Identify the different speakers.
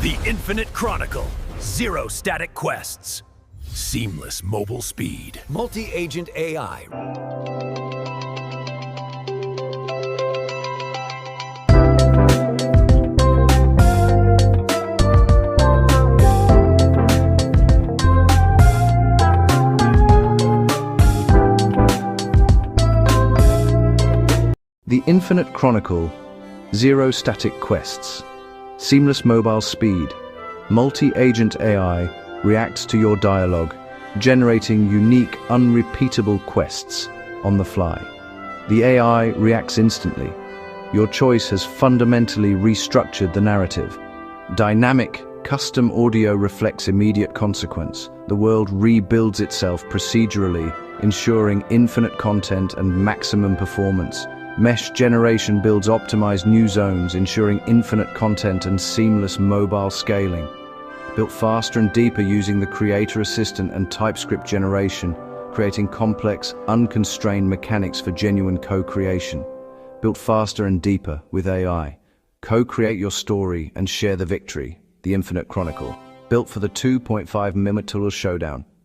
Speaker 1: The Infinite Chronicle. Zero static quests. Seamless mobile speed. Multi-agent AI.
Speaker 2: The Infinite Chronicle. Zero static quests. Seamless mobile speed. Multi-agent AI reacts to your dialogue, generating unique, unrepeatable quests on the fly. The AI reacts instantly. Your choice has fundamentally restructured the narrative. Dynamic, custom audio reflects immediate consequence. The world rebuilds itself procedurally, ensuring infinite content and maximum performance. Mesh generation builds optimized new zones, ensuring infinite content and seamless mobile scaling. Built faster and deeper using the Creator Assistant and TypeScript generation, creating complex, unconstrained mechanics for genuine co-creation. Built faster and deeper with AI. Co-create your story and share the victory. The Infinite Chronicle. Built for the 2.5 minute showdown.